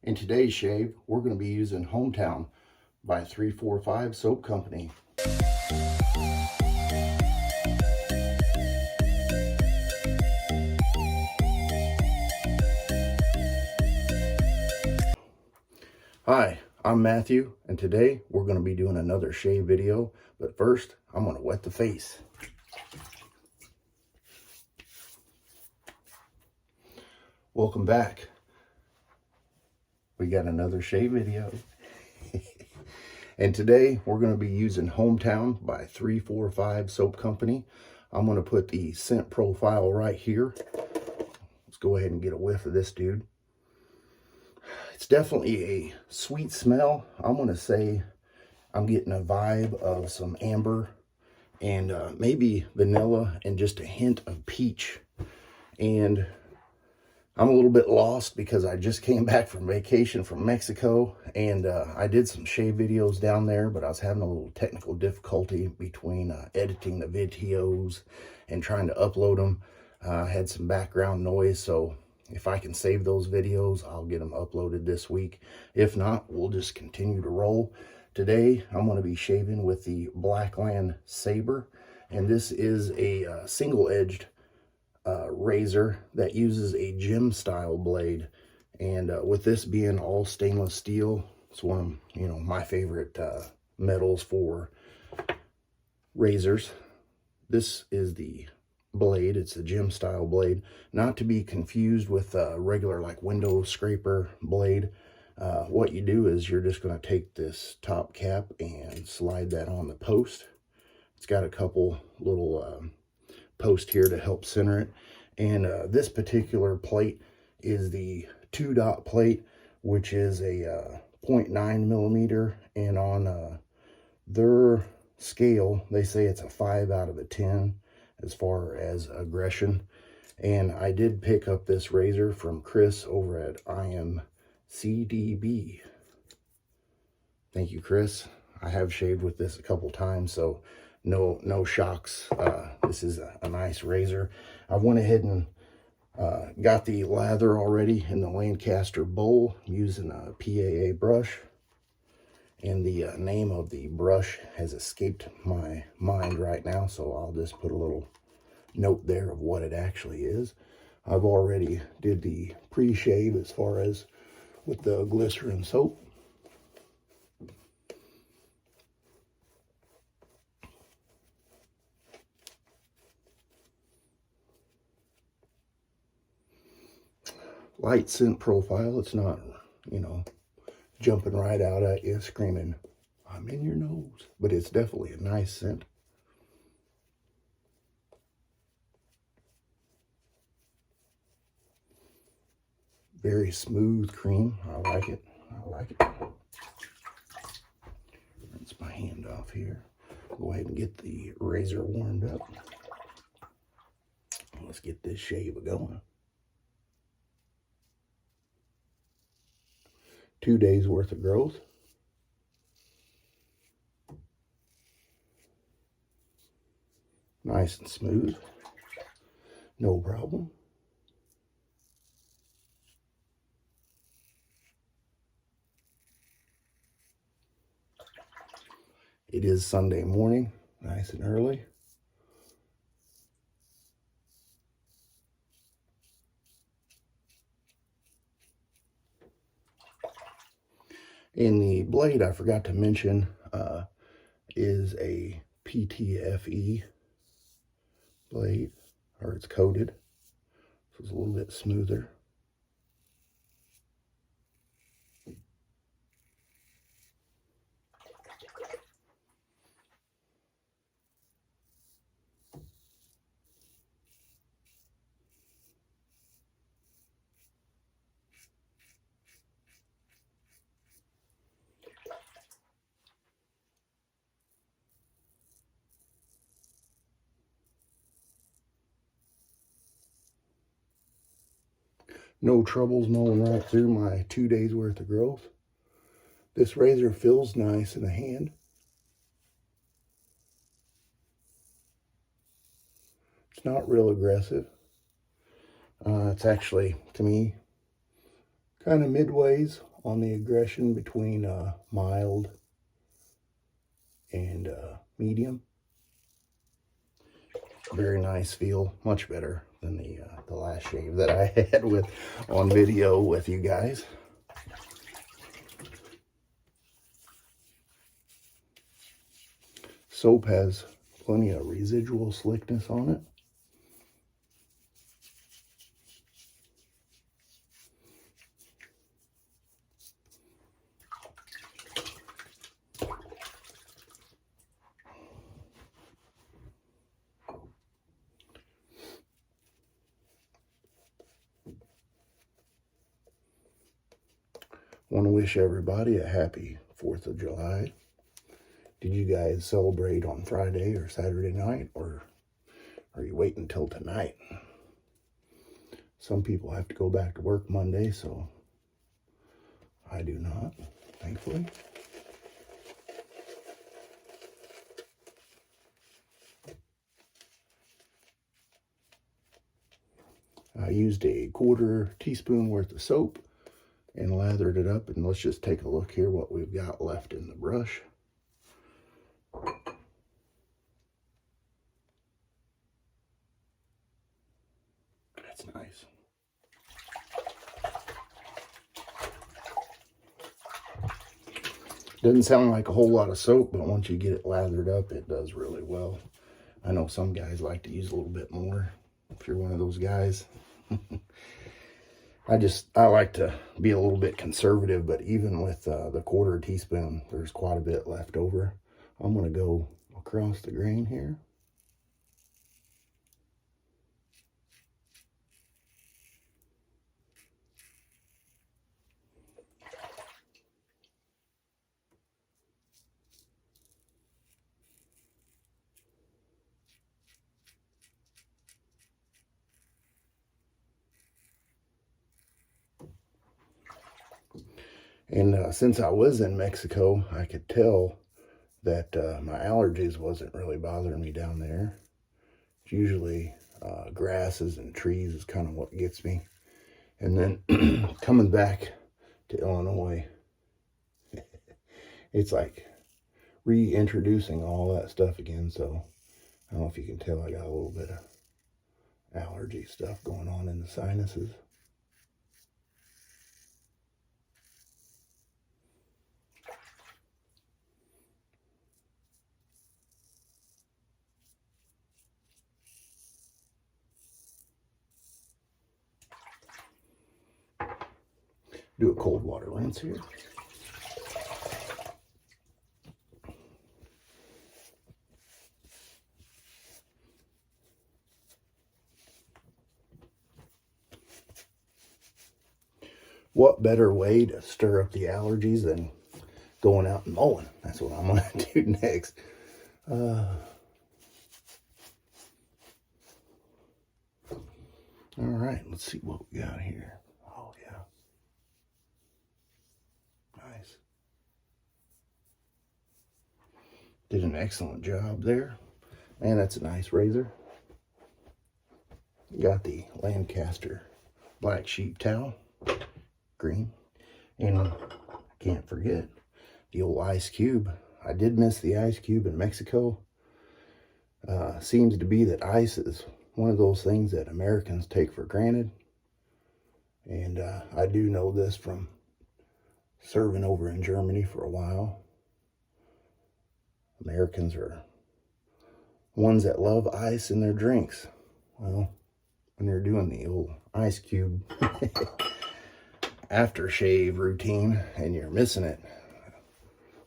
In today's shave, we're going to be using Hometown by 345 Soap Company. Hi, I'm Matthew, and today we're going to be doing another shave video, but first I'm going to wet the face. Welcome back. We got another shave video. And today we're going to be using Hometown by 345 Soap Company. I'm going to put the scent profile right here. Let's go ahead and get a whiff of this dude. It's definitely a sweet smell. I'm going to say I'm getting a vibe of some amber and maybe vanilla and just a hint of peach. And I'm a little bit lost because I just came back from vacation from Mexico, and I did some shave videos down there, but I was having a little technical difficulty between editing the videos and trying to upload them. I had some background noise, so if I can save those videos, I'll get them uploaded this week. If not, we'll just continue to roll. Today, I'm going to be shaving with the Blackland Sabre, and this is a single-edged razor that uses a gem style blade. And with this being all stainless steel, it's one of my favorite metals for razors. This is the blade. It's a gem style blade, not to be confused with a regular like window scraper blade. What you do is you're just going to take this top cap and slide that on the post. It's got a couple little post here to help center it, and this particular plate is the 2-dot plate, which is a 0.9 millimeter, and on their scale they say it's a 5 out of a 10 as far as aggression. And I did pick up this razor from Chris over at IMCDB. Thank you, Chris. I have shaved with this a couple times, so no shocks. This is a nice razor. I went ahead and got the lather already in the Lancaster bowl using a PAA brush, and the name of the brush has escaped my mind right now, so I'll just put a little note there of what it actually is. I've already did the pre-shave as far as with the glycerin soap. Light scent profile. It's not, jumping right out at you screaming, "I'm in your nose," but it's definitely a nice scent. Very smooth cream. I like it. I like it. Rinse my hand off here. Go ahead and get the razor warmed up. Let's get this shave going. 2 days worth of growth. Nice and smooth. No problem. It is Sunday morning, nice and early. And the blade, I forgot to mention, is a PTFE blade, or it's coated, so it's a little bit smoother. No troubles mowing right through my 2 days worth of growth. This razor feels nice in the hand. It's not real aggressive. It's actually, to me, kind of midways on the aggression between mild and medium. Very nice feel, much better than the last shave that I had with on video with you guys. Soap has plenty of residual slickness on it. Want to wish everybody a happy 4th of July. Did you guys celebrate on Friday or Saturday night, or are you waiting until tonight? Some people have to go back to work Monday, so I do not, thankfully. I used a 1/4 teaspoon worth of soap and lathered it up, and let's just take a look here what we've got left in the brush. That's nice. Doesn't sound like a whole lot of soap, but once you get it lathered up, it does really well. I know some guys like to use a little bit more, if you're one of those guys. I like to be a little bit conservative, but even with the 1/4 teaspoon, there's quite a bit left over. I'm going to go across the grain here. And since I was in Mexico, I could tell that my allergies wasn't really bothering me down there. It's usually grasses and trees is kind of what gets me. And then coming back to Illinois, it's like reintroducing all that stuff again. So I don't know if you can tell, I got a little bit of allergy stuff going on in the sinuses. Do a cold water rinse here. What better way to stir up the allergies than going out and mowing? That's what I'm going to do next. All right, let's see what we got here. Oh, yeah. Nice. Did an excellent job there. Man, that's a nice razor. Got the Lancaster black sheep towel, green. And I can't forget the old ice cube. I did miss the ice cube in Mexico. Seems to be that ice is one of those things that Americans take for granted. And I do know this from serving over in Germany for a while. Americans are ones that love ice in their drinks. Well, when you're doing the old ice cube aftershave routine and you're missing it,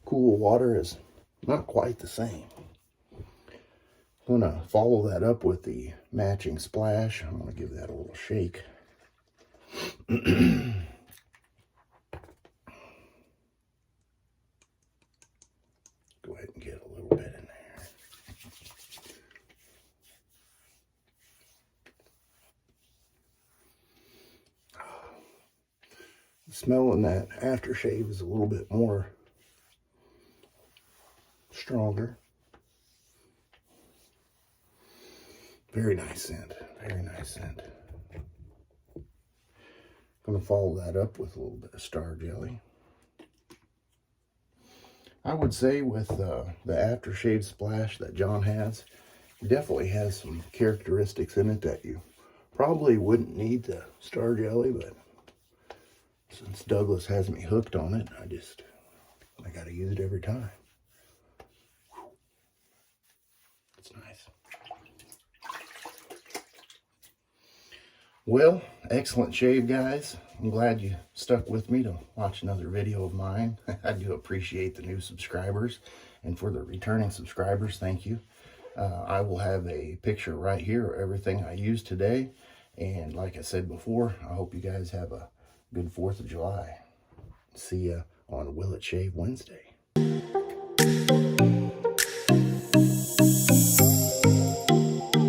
cool water is not quite the same. I'm going to follow that up with the matching splash. I'm going to give that a little shake. Go ahead and get a little bit in there. The smell in that aftershave is a little bit more stronger. Very nice scent. Very nice scent. Going to follow that up with a little bit of star jelly. I would say with the aftershave splash that John has, it definitely has some characteristics in it that you probably wouldn't need the star jelly, but since Douglas has me hooked on it, I got to use it every time. It's nice. Well, excellent shave, guys. I'm glad you stuck with me to watch another video of mine. I do appreciate the new subscribers, and for the returning subscribers, thank you. I will have a picture right here of everything I used today, and like I said before, I hope you guys have a good 4th of July. See ya on Will It Shave Wednesday.